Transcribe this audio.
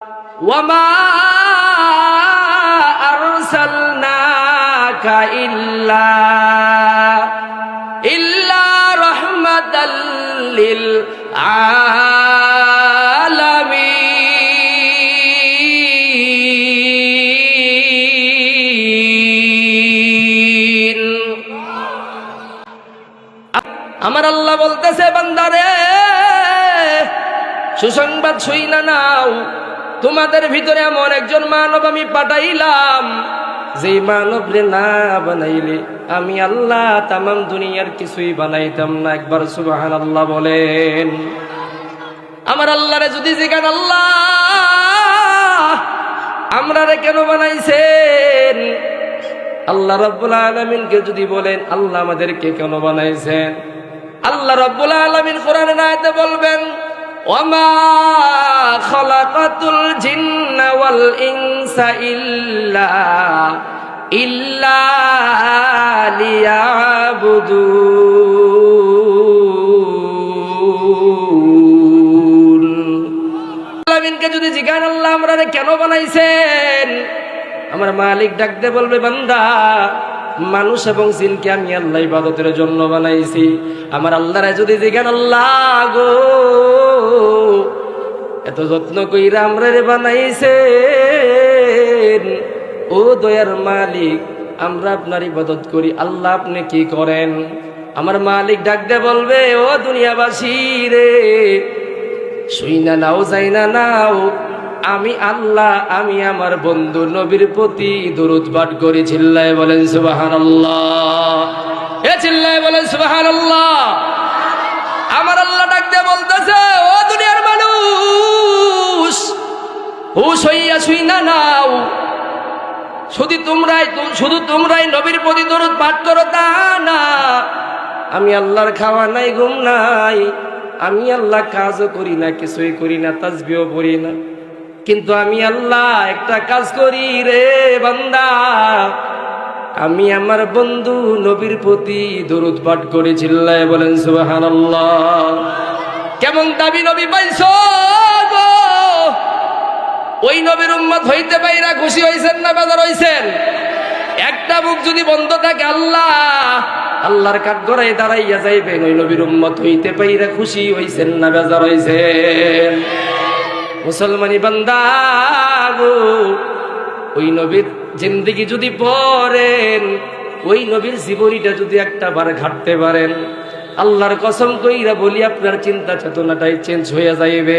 ওয়ামা আরসালনাকা ইল্লা রাহমাতাল লিল আলামিন। আমার আল্লাহ বলতেছে, বান্দারে সুসংবাদ শুইনা নাও, তোমাদের ভিতরে এমন একজন মানব আমি পাঠাইলাম, যেই মানবরে না বানাইলে আমি আল্লাহ তামাম দুনিয়ার কিছুই বানাইতাম না। একবার সুবহানাল্লাহ বলেন। আমার আল্লাহরে যদি জিজ্ঞান, আল্লাহ আমরারে কেন বানাইছেন? আল্লাহ রাব্বুল আলামিনকে যদি বলেন, আল্লাহ আমাদেরকে কেন বানাইছেন? আল্লাহ রাব্বুল আলামিন কোরআনের আয়াতে বলবেন, ওয়ামা খালাকাতুল জিন্না ওয়াল ইনসা ইল্লা লিয়াবুদুন। আলামিনকে যদি জিজ্ঞাসা, আল্লাহ আমরারে কেন বানাইছেন? আমার মালিক ডাকতে বলবে, বান্দা মানুষ এবং জিনকে আমি আল্লাহ ইবাদতের জন্য বানাইছি। আমার আল্লাহরে যদি জিজ্ঞাসা, আল্লাহ গো এত যত্ন কইরা আমরারে বানাইছেন, ও দয়ার মালিক আমরা আপনার ইবাদত করি, আল্লাহ আপনি কি করেন? আমার মালিক ডাকতে বলবে, ও দুনিয়াবাসী রে, শুইনা নাও যাইনা নাও, আমি আল্লাহ আমি আমার বন্ধু নবীর প্রতি দরুদ পাঠ করি। চিল্লায় বলেন সুবহানাল্লাহ, এ চিল্লায় বলেন সুবহানাল্লাহ। আমার আল্লাহ ডাকতে বলতেছে, ও দুনিয়ার মানুষ, হুশ হইয়া শুইনা নাও, শুধু তোমরাই নবীর প্রতি দরুদ পাঠ করো তা না, আমি আল্লাহর খাওয়া নাই, ঘুম নাই, আমি আল্লাহ কাজও করি না, কিছুই করি না, তাসবিহও পড়ি না, কিন্তু আমি আল্লাহ একটা কাজ করি রে বান্দা, আমি আমার বন্ধু নবীর প্রতি দরুদ পাঠ করি। চিল্লায় বলেন সুবহানাল্লাহ। কেমন দাবি নবী পাইছো গো? ওই নবীর উম্মত হইতে পাইরা খুশি হইছেন না বেজার হইছেন? একটা মুখ যদি বন্ধ থাকে, আল্লাহর কাঠগড়ায় দাঁড়াইয়া যাইবেন, ওই নবীর উম্মত হইতে পাইরা খুশি হইছেন না বেজার হইছেন? মুসলমানি বান্দা গো, ওই নবীর জিন্দেগি যদি পড়েন, ওই নবীর জীবনীটা যদি একটা বার ঘাটতে পারেন, আল্লাহর কসম কইরা বলি আপনার চিন্তা চেতনাটাই চেঞ্জ হয়ে যাইবে।